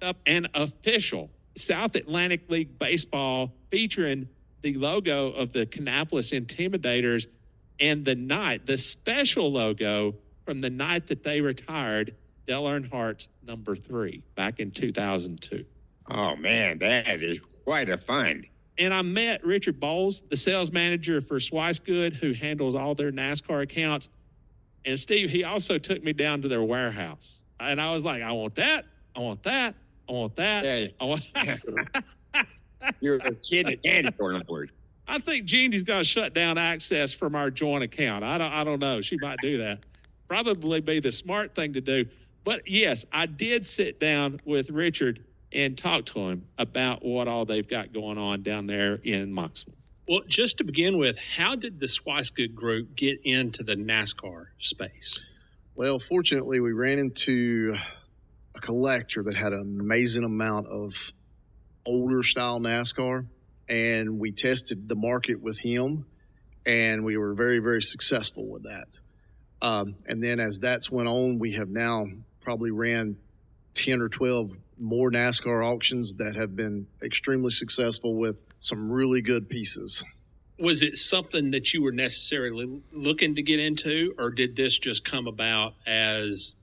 up an official South Atlantic League baseball featuring the logo of the Kannapolis Intimidators and the special logo from the night that they retired Dale Earnhardt's number 3 back in 2002. Oh, man, that is quite a find. And I met Richard Bowles, the sales manager for Swicegood, who handles all their NASCAR accounts. And Steve, he also took me down to their warehouse. And I was like, I want that, I want that, I want that, I want that. You're a kid at candy store, in other words. I think Jeannie's going to shut down access from our joint account. I don't know. She might do that. Probably be the smart thing to do. But yes, I did sit down with Richard and talk to him about what all they've got going on down there in Moxville. Well, just to begin with, how did the Swicegood Group get into the NASCAR space? Well, fortunately, we ran into a collector that had an amazing amount of older style NASCAR, and we tested the market with him, and we were very, very successful with that. And then as that's went on, we have now probably ran 10 or 12 more NASCAR auctions that have been extremely successful with some really good pieces. Was it something that you were necessarily looking to get into, or did this just come about as,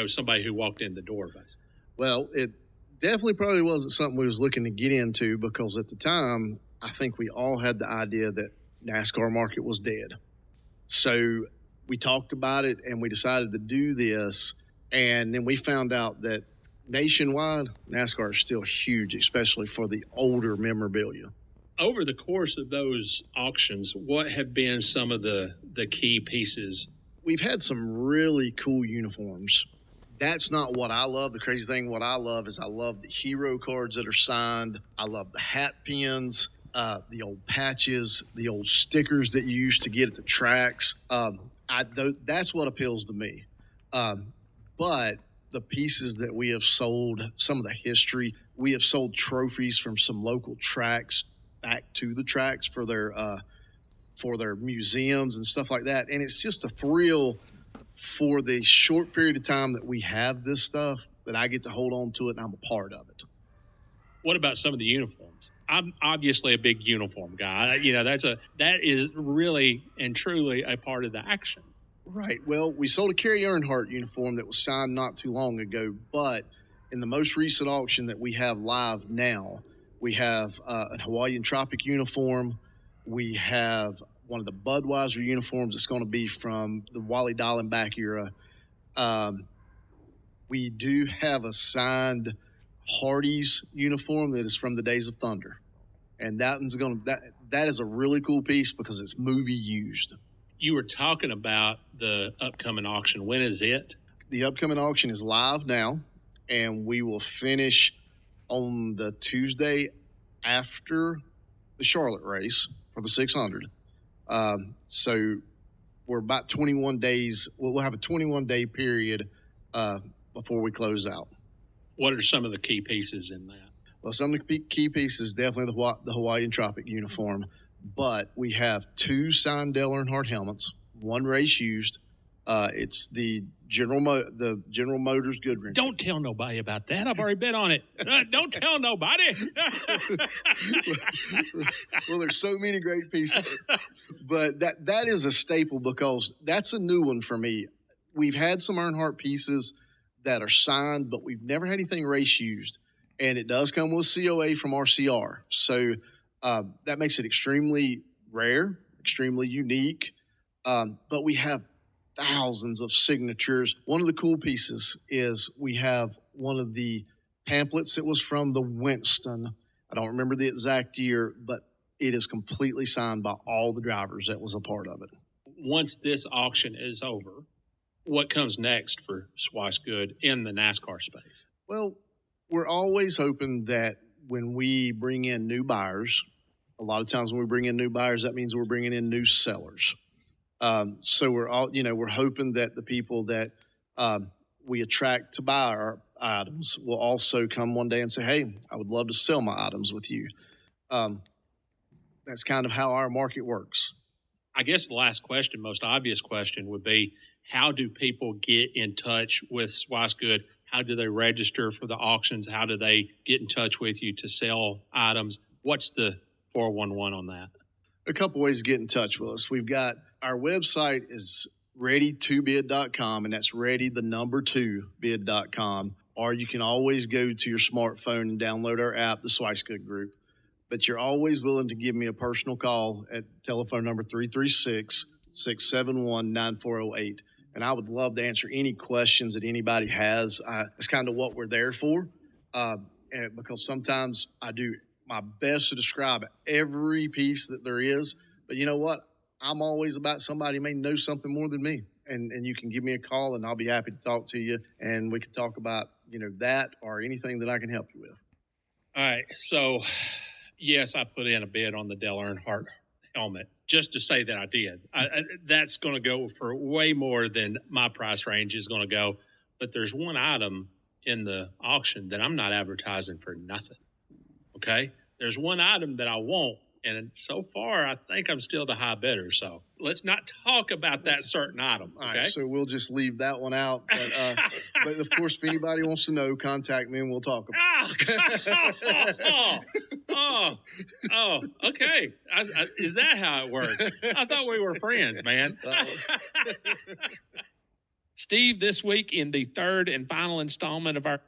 somebody who walked in the door, basically? Well, it definitely probably wasn't something we was looking to get into, because at the time, I think we all had the idea that NASCAR market was dead. So we talked about it and we decided to do this. And then we found out that nationwide, NASCAR is still huge, especially for the older memorabilia. Over the course of those auctions, what have been some of the key pieces? We've had some really cool uniforms. That's not what I love. The crazy thing, what I love is I love the hero cards that are signed. I love the hat pins, the old patches, the old stickers that you used to get at the tracks. That's what appeals to me. But the pieces that we have sold, some of the history, we have sold trophies from some local tracks back to the tracks for their museums and stuff like that. And it's just a thrill for the short period of time that we have this stuff, that I get to hold on to it and I'm a part of it. What about some of the uniforms? I'm obviously a big uniform guy. That is really and truly a part of the action. Right. Well, we sold a Kerry Earnhardt uniform that was signed not too long ago, but in the most recent auction that we have live now, we have a Hawaiian Tropic uniform. We have one of the Budweiser uniforms that's going to be from the Wally Dallenbach era. We do have a signed Hardee's uniform that is from the Days of Thunder. And that is a really cool piece because it's movie used. You were talking about the upcoming auction. When is it? The upcoming auction is live now, and we will finish on the Tuesday after the Charlotte race for the 600. So we're about 21 days. We'll have a 21-day period before we close out. What are some of the key pieces in that? Well, some of the key pieces, definitely the Hawaiian Tropic uniform. But we have 2 signed Dale Earnhardt helmets, 1 race used. It's the General Motors good wrench. Don't tell nobody about that. I've already been on it. Don't tell nobody. Well, there's so many great pieces, but that is a staple because that's a new one for me. We've had some Earnhardt pieces that are signed, but we've never had anything race used, and it does come with COA from RCR. So that makes it extremely rare, extremely unique. But we have thousands of signatures. One of the cool pieces is we have one of the pamphlets that was from the Winston. I don't remember the exact year, but it is completely signed by all the drivers that was a part of it. Once this auction is over, what comes next for Swicegood in the NASCAR space? Well, we're always hoping that when we bring in new buyers, a lot of times when we bring in new buyers, that means we're bringing in new sellers. So we're hoping that the people that we attract to buy our items will also come one day and say, hey, I would love to sell my items with you. That's kind of how our market works. I guess the last question, most obvious question would be, how do people get in touch with Swicegood? How do they register for the auctions? How do they get in touch with you to sell items? What's the 411 on that? A couple ways to get in touch with us. We've got our website is ready2bid.com, and that's ready, the number 2bid.com. Or you can always go to your smartphone and download our app, the Swicegood Group. But you're always willing to give me a personal call at telephone number 336-671-9408. And I would love to answer any questions that anybody has. That's kind of what we're there for, because sometimes I do my best to describe every piece that there is. But you know what? I'm always about somebody who may know something more than me. And you can give me a call, and I'll be happy to talk to you. And we can talk about, that or anything that I can help you with. All right. So, yes, I put in a bid on the Dale Earnhardt helmet just to say that I did. That's going to go for way more than my price range is going to go. But there's one item in the auction that I'm not advertising for nothing. Okay? There's one item that I want, and so far I think I'm still the high bidder. So let's not talk about that certain item. Okay? All right, so we'll just leave that one out. But of course, if anybody wants to know, contact me and we'll talk about it. Okay. Is that how it works? I thought we were friends, man. Steve, this week in the third and final installment of our